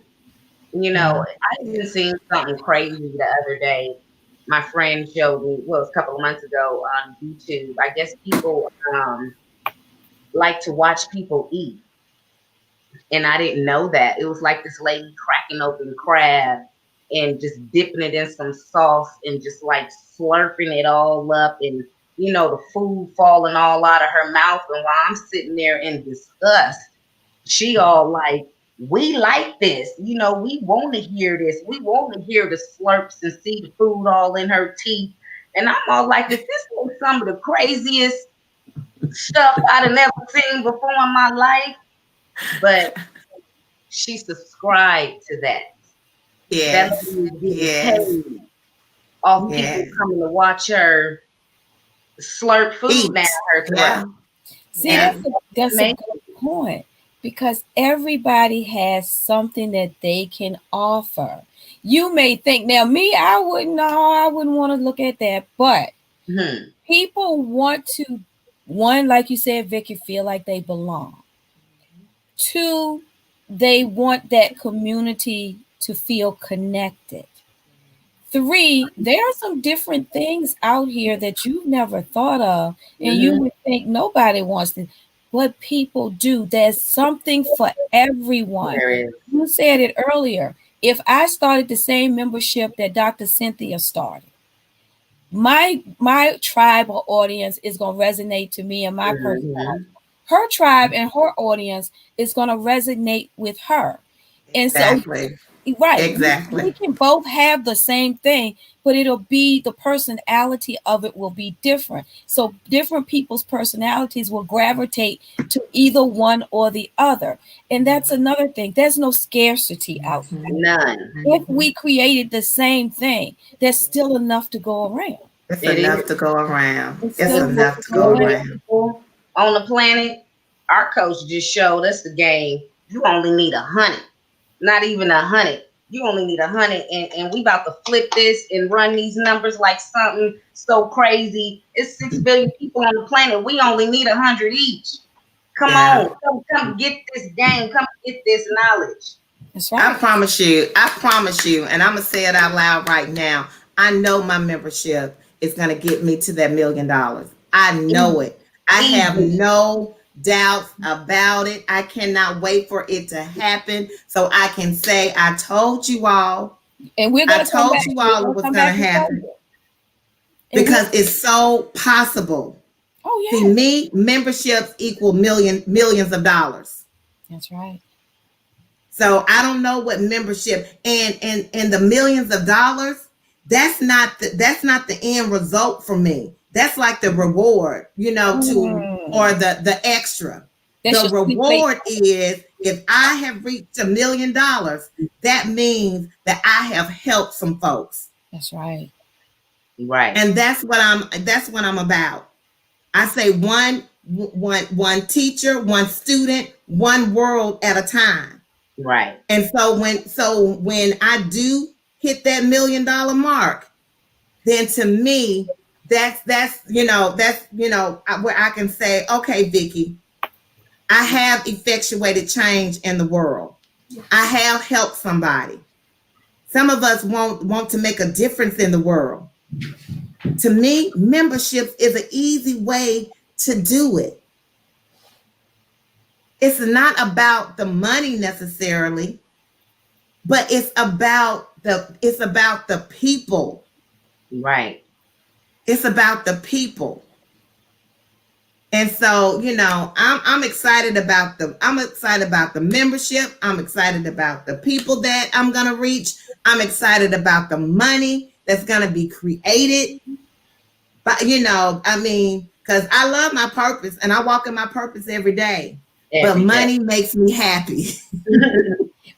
Yeah. I even seen something crazy the other day. My friend showed me, well, it was a couple of months ago on YouTube. I guess people like to watch people eat, and I didn't know that. It was like this lady cracking open crab and just dipping it in some sauce and just like slurping it all up, and the food falling all out of her mouth. And while I'm sitting there in disgust, she all like, we like this. We want to hear this. We want to hear the slurps and see the food all in her teeth. And I'm all like, if this was some of the craziest stuff I'd have never seen before in my life, but she subscribed to that. That Yes. lady is getting Yes. paid off people Yes. coming to watch her slurp food down Eat. her throat. Yeah. See, Yeah. that's a Amazing. good point because everybody has something that they can offer. You may think now, me, I wouldn't know, I wouldn't want to look at that, but Hmm. people want to, one, like you said, Vicky, feel like they belong. Two, they want that community to feel connected. Three, there are some different things out here that you've never thought of, and you Hmm. would think nobody wants to, but people do. There's something for everyone. There is. You said it earlier. If I started the same membership that Dr. Cynthia started, my tribe or audience is going to resonate to me and my personality. Hmm. Her tribe and her audience is going to resonate with her. And so, Exactly. right, we Exactly. can both have the same thing, but it'll be the personality of it will be different. So different people's personalities will gravitate to either one or the other. And that's another thing. There's no scarcity out there. Mhm. None. If Mhm. we created the same thing, there's still enough to go around. It's It enough is. to go around. It's It's still There's enough enough to to go go 1 billion around. around. people on the planet. Our coach just showed us the game. You only need 100, not even 100. You only need 100, and we about to flip this and run these numbers like something so crazy. It's 6 billion people on the planet. We only need 100 each. Come Yeah. on, come get this game. Come get this knowledge. That's I right. promise you, and I'm gonna say it out loud right now. I know my membership is gonna get me to that $1 million. I know it. I have Easy. no doubts about it. I cannot wait for it to happen so I can say, I told you all. And we're I gonna come told back. you We're all it gonna was come gonna back and tell happen you. And we, because it's so possible. oh See, yeah, me, memberships equal millions of dollars. that's right. So I don't know what membership and the millions of dollars. That's not the end result for me. That's like the reward, to or Mm. the extra. That's The your sweet late. reward is if I have reached $1 million, that means that I have helped some folks, That's right. Right, and that's what I'm about. I say one teacher, one student, one world at a time. right, And so when I do hit that $1 million mark, then to me, where I can say, okay, Vicky, I have effectuated change in the world. I have helped somebody. Some of us want to make a difference in the world. To me, membership is an easy way to do it. It's not about the money necessarily, but it's about the people. right, It's about the people. And so, I'm excited about the membership. I'm excited about the people that I'm gonna reach. I'm excited about the money that's gonna be created. But because I love my purpose and I walk in my purpose every day. But every day. money makes me happy.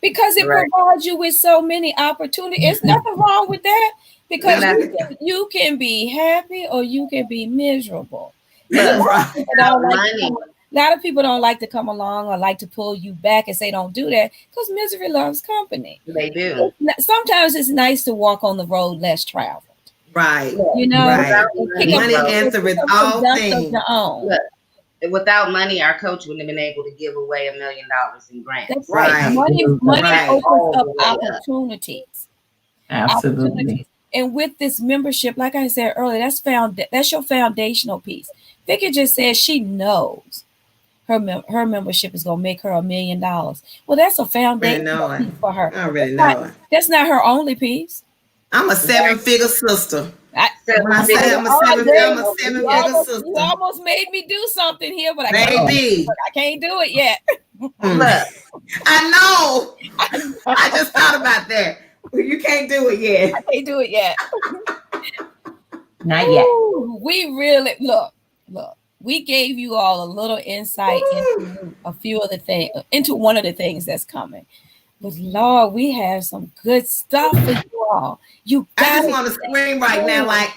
Because it Right. provides you with so many opportunities. There's nothing wrong with that because Nothing you can be happy or you can be miserable. And a lot Right. of people about don't like to money. A lot of people don't like to come along or like to pull you back and say don't do that because misery loves company. They do. Sometimes it's nice to walk on the road less traveled. Right. Look, You know, Right. without and money, Money bro. pick answereth up some all dust of things. your own. Look, without money, our coach wouldn't have been able to give away $1 million in That's grants. right. Right. Money Right. opens All up the way up. opportunities. Absolutely. Opportunities. And with this membership, like I said earlier, that's your foundational piece. Vicky just said she knows her membership is gonna make her $1 million. Well, that's a I already foundational know it. piece for her. I already know it. That's not her only piece. I'm a Right? 7-figure sister. I, When I Seven say figures. I'm a oh, seven, I'm girl, a you 7-figure you sister. almost made me do something here, but Oh, Baby. I can't do it yet. Mm. Look, I know. I I just thought about that. Well, you can't do it yet. can't do it yet. not yet. Ooh, we really look. We gave you all a little insight into a few of the things, into one of the things that's coming. But Lord, we have some good stuff for you all. You I just gotta want to stay scream right now, tuned. like,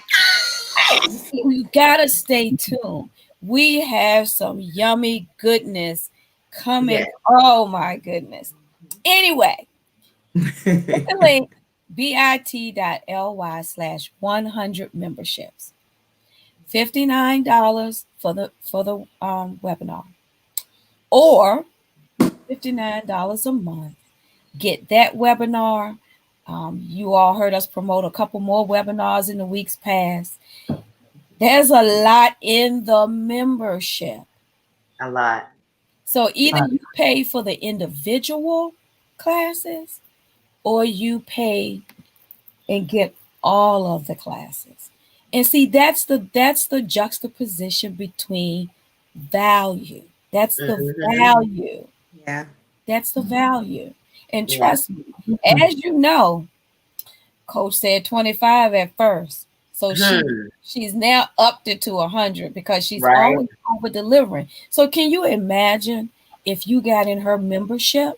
You gotta stay tuned. We have some yummy goodness coming. yes. Oh my goodness. Anyway, hit the link bit.ly/100 memberships. $59 for the webinar, or $59 a month. Get that webinar. You all heard us promote a couple more webinars in the weeks past. There's a lot in the membership. A lot. So either Uh, you pay for the individual classes or you pay and get all of the classes. And see, that's the juxtaposition between value. That's the Hmm. value. yeah. That's the value. And Yeah. trust me, as you know, Coach said 25 at first. So Hmm. she's now upped it to 100 because she's Right. always over delivering. So can you imagine if you got in her membership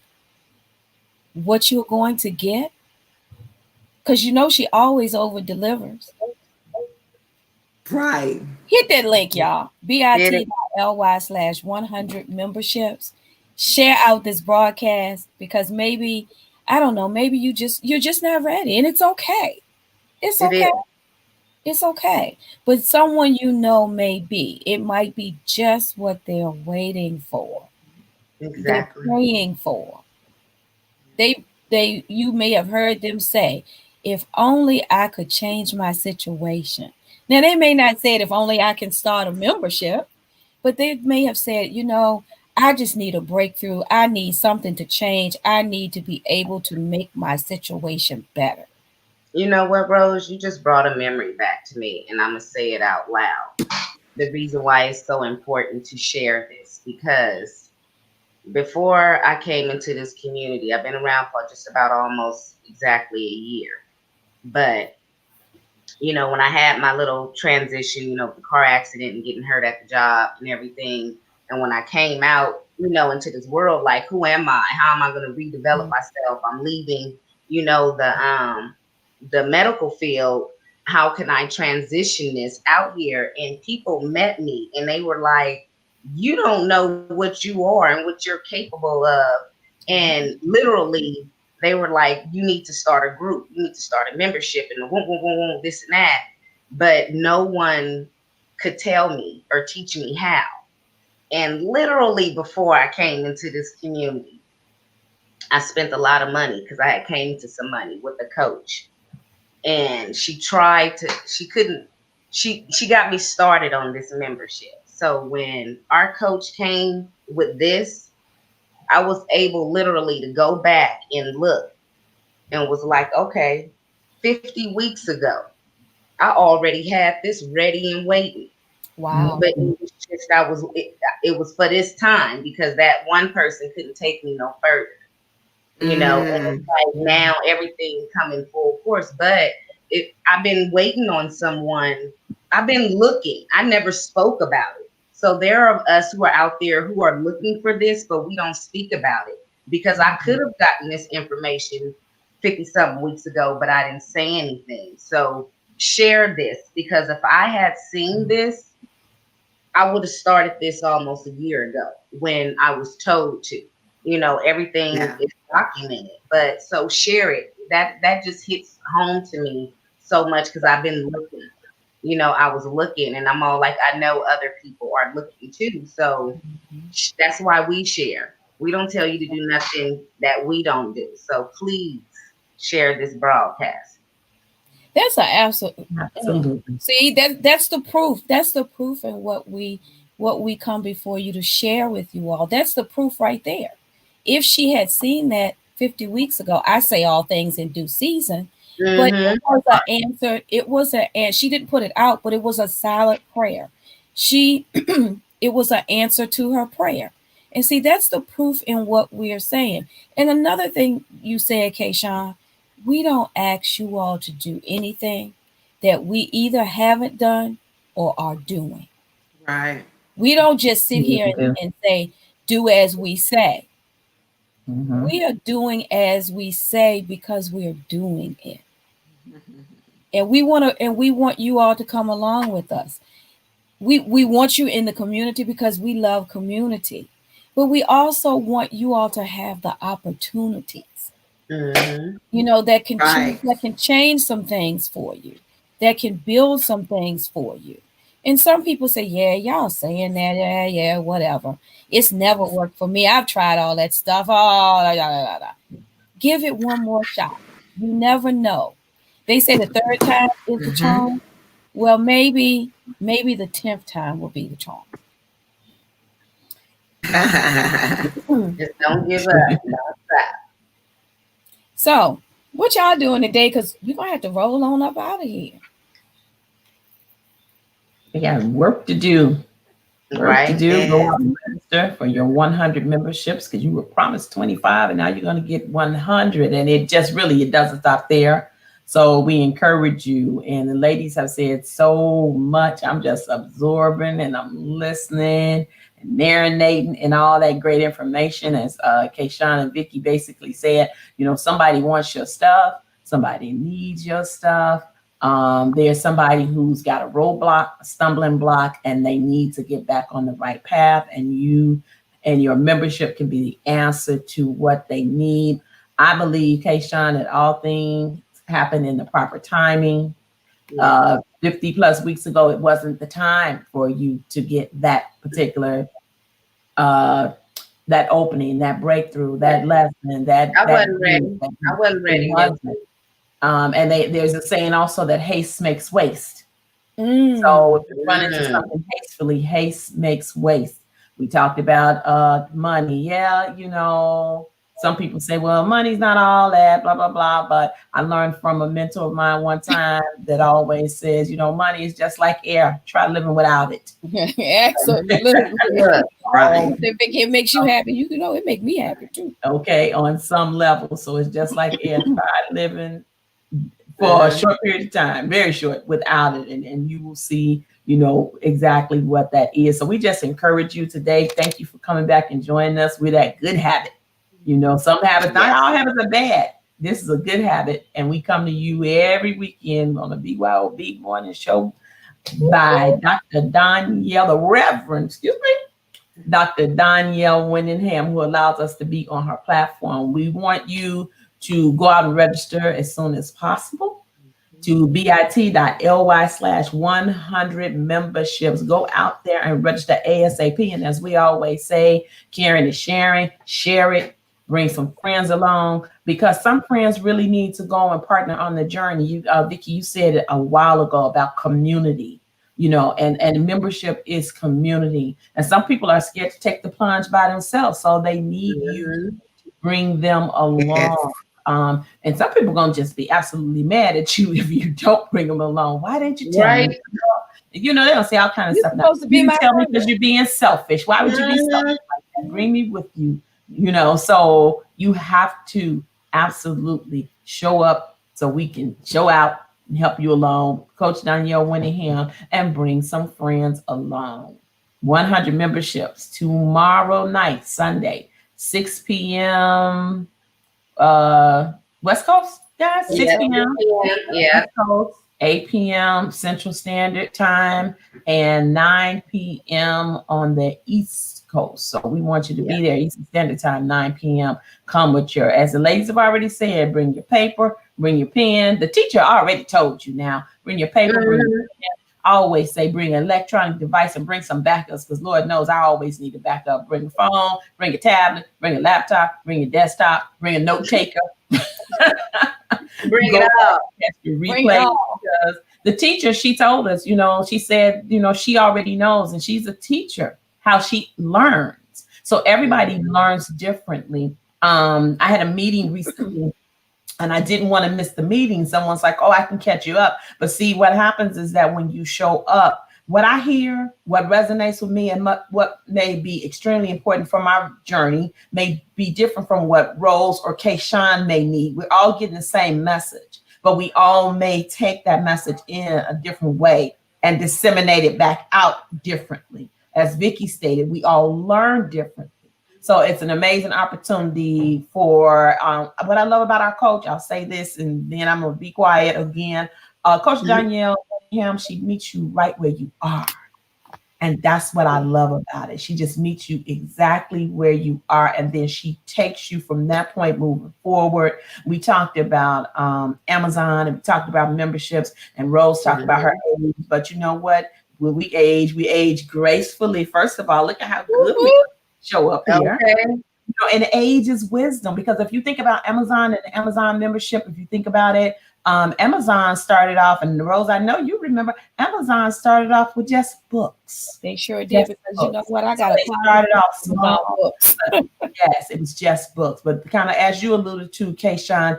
what you're going to get? Because you know she always over delivers. Right. Hit that link, y'all. Did it? bit.ly/100 memberships. Share out this broadcast because maybe, I don't know, maybe you're just not ready. And it's okay. It's It is. okay. It's okay. But someone you know may be. It might be just what they're waiting for. They're Exactly. praying for. They you may have heard them say, if only I could change my situation. Now they may not say it if only I can start a membership, but they may have said, I just need a breakthrough. I need something to change. I need to be able to make my situation better. You know what, Rose? You just brought a memory back to me, and I'm going to say it out loud. The reason why it's so important to share this, because before I came into this community, I've been around for just about almost exactly a year. But when I had my little transition, the car accident and getting hurt at the job and everything, and when I came out, into this world, like, who am I? How am I going to redevelop myself? I'm leaving, the medical field. How can I transition this out here? And people met me and they were like, you don't know what you are and what you're capable of. And literally, they were like, you need to start a group, you need to start a membership, and this and that. But no one could tell me or teach me how. And literally, before I came into this community, I spent a lot of money because I had came to some money with a coach, and she couldn't, she got me started on this membership. So when our coach came with this, I was able literally to go back and look and was like, okay, 50 weeks ago, I already had this ready and waiting. Wow. But it was just, it was for this time because that one person couldn't take me no further. And it's Mm. like now everything coming full course. But I've been waiting on someone. I've been looking. I never spoke about it. So there are us who are out there who are looking for this, but we don't speak about it because I could have gotten this information 50 something weeks ago, but I didn't say anything. So share this because if I had seen this, I would have started this almost a year ago when I was told to. You know, everything Yeah. is documented. But so share it. That just hits home to me so much because I've been looking. You know, I was looking and I'm all like, I know other people are looking too. So that's why we share. We don't tell you to do nothing that we don't do. So please share this broadcast. That's an absolute. Absolutely. See, that's the proof. That's the proof in what we come before you to share with you all. That's the proof right there. If she had seen that 50 weeks ago, I say all things in due season, but it Mm-hmm. was an answer. It was and she didn't put it out, but it was a silent prayer. She it was an answer to her prayer. And see, that's the proof in what we're saying. And another thing you said, Kayshawn, we don't ask you all to do anything that we either haven't done or are doing. Right. We don't just sit here and say, do as we say. Mm-hmm. We are doing as we say because we are doing it. And we want you all to come along with us. We want you in the community because we love community. But we also want you all to have the opportunities, Mm-hmm. Right. that can change some things for you, that can build some things for you. And some people say, yeah, y'all saying that, yeah, yeah, whatever. It's never worked for me. I've tried all that stuff. Oh, da, da, da, da. Give it one more shot. You never know. They say the third time is the Mm-hmm. charm. Well, maybe the 10th time will be the charm. Hmm. Just don't give up. Don't stop. So, what y'all doing today? Because we're going to have to roll on up out of here. We got work to do. Work to Right? do. Go Yes. out and register for your 100 memberships because you were promised 25 and now you're going to get 100. And it just really, it doesn't stop there. So we encourage you. And the ladies have said so much. I'm just absorbing and I'm listening and marinating and all that great information. As Kayshawn and Vicky basically said, somebody wants your stuff. Somebody needs your stuff. There's somebody who's got a roadblock, a stumbling block, and they need to get back on the right path. And you and your membership can be the answer to what they need. I believe, Kayshawn, that all things happen in the proper timing. Yeah. 50 plus weeks ago, it wasn't the time for you to get that particular uh, that opening, that breakthrough, that lesson, that I that wasn't group. ready. That I wasn't it ready yet. wasn't. And there's a saying also that haste makes waste. So Mm. if you run into Mm. something hastily, haste makes waste. We talked about money. Yeah, some people say, well, money's not all that, blah, blah, blah. But I learned from a mentor of mine one time that always says, money is just like air. Try living without it. Absolutely. Look, Right. If it makes you happy, it make me happy too. Okay, on some level. So it's just like air. Try living for a uh-huh. short period of time, very short, without it. And you will see, exactly what that is. So we just encourage you today. Thank you for coming back and joining us with that good habit. Some habits, not Yes. all habits are bad. This is a good habit. And we come to you every weekend on the BYOB morning show by Dr. Danielle, the Reverend, excuse me, Dr. Danielle Winningham, who allows us to be on her platform. We want you to go out and register as soon as possible to bit.ly/100 memberships. Go out there and register ASAP. And as we always say, caring is sharing, share it, bring some friends along because some friends really need to go and partner on the journey. Vicki, you said it a while ago about community. And membership is community. And some people are scared to take the plunge by themselves. So they need you Mm-hmm. to bring them Yes. along. And some people are going to just be absolutely mad at you if you don't bring them along. Why didn't you tell me? Right. They're going to say all kind of You're stuff. Now, supposed to you be didn't my tell me friend. because you're being selfish. Why would you be selfish Mm-hmm. like that? Bring me with you, So you have to absolutely show up so we can show out and help you along. Coach Danielle Winningham and bring some friends along. 100 memberships tomorrow night, Sunday, 6 p.m. West Coast, guys, 6 Yeah. p.m. 6 p.m. Yeah. West Coast. 8 p.m. Central Standard Time and 9 p.m. on the East Coast. So we want you to Yeah. be there Eastern Standard Time, 9 p.m. Come with your, as the ladies have already said, bring your paper, bring your pen. The teacher already told you now. Bring your paper, bring your Mhm. pen. I always say bring an electronic device and bring some backups because Lord knows I always need a backup. Bring a phone, bring a tablet, bring a laptop, bring a desktop, bring a note taker. Bring it Go back up. and catch the Bring it replay all. because the teacher, she told us, she said, she already knows, and she's a teacher, how she learns. So everybody Mhm. learns differently. I had a meeting recently and I didn't want to miss the meeting. Someone's like, oh, I can catch you up. But see, what happens is that when you show up, what I hear, what resonates with me, and what may be extremely important for my journey may be different from what Rose or Kayshawn may need. We're all getting the same message, but we all may take that message in a different way and disseminate it back out differently. As Vicky stated, we all learn differently. So it's an amazing opportunity for what I love about our coach. I'll say this and then I'm gonna be quiet again. Coach Danielle, she meets you right where you are. And that's what I love about it. She just meets you exactly where you are. And then she takes you from that point moving forward. We talked about Amazon and we talked about memberships, and Rose talked about her Mhm. age. But you know what? When we age gracefully. First of all, look at how good we Woo-hoo. show up here. Okay. And age is wisdom because if you think about Amazon and the Amazon membership, if you think about it, Amazon started off, and Rose, I know you remember, Amazon started off with just books, They sure did, just because you know books. what? I So got a they closet started off full of Amazon small. books. But yes, it was just books. But kind of as you alluded to, Kayshawn,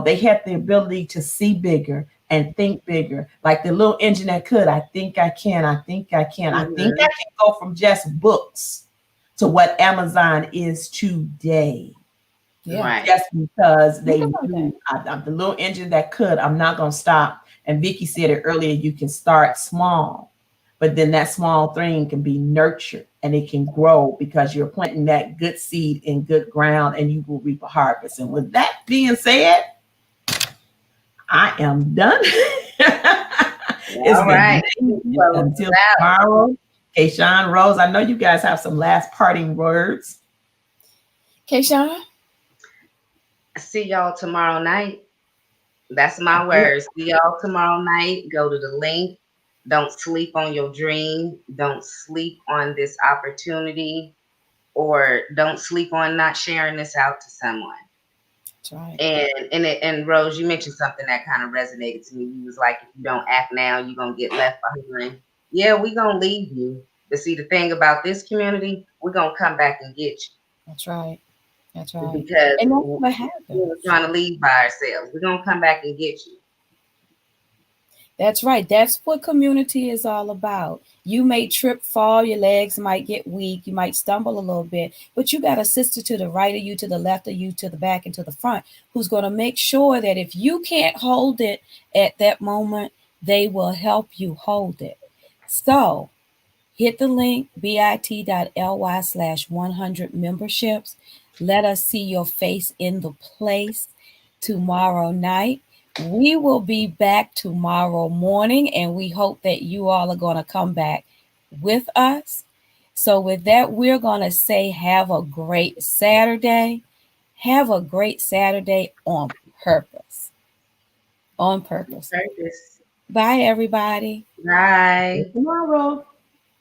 they had the ability to see bigger and think bigger. Like the little engine that could, I think I can, I think I can, I think I Mhm. can go from just books to what Amazon is today. Yeah. Right. Just because Think they about that. knew I'm the little engine that could, I'm not going to stop. And Vicky said it earlier, you can start small, but then that small thing can be nurtured and it can grow because you're planting that good seed in good ground and you will reap a harvest. And with that being said, I am done. It's All been right. amazing Close us until out. tomorrow. Kayshawn, Rose, I know you guys have some last parting words. Kayshawn? See y'all tomorrow night. That's my That's it. words. See y'all tomorrow night. Go to the link. Don't sleep on your dream. Don't sleep on this opportunity, or don't sleep on not sharing this out to someone. That's right. And Rose, you mentioned something that kind of resonated to me. You was like, if you don't act now, you're gonna get left behind. Yeah, we gonna leave you. But see, the thing about this community, we're gonna come back and get That's right. That's you right. because And that's what we're happens. trying to leave by ourselves. We're gonna come back and get you. That's right. That's what community is all about. You may trip, fall, your legs might get weak, you might stumble a little bit, but you got a sister to the right of you, to the left of you, to the back, and to the front who's going to make sure that if you can't hold it at that moment, they will help you hold it. So, hit the link bit.ly/100 memberships. Let us see your face in the place tomorrow night. We will be back tomorrow morning, and we hope that you all are going to come back with us. So, with that, we're going to say, have a great Saturday. Have a great Saturday on purpose. On purpose. Purpose. Bye, everybody. See you Bye. tomorrow.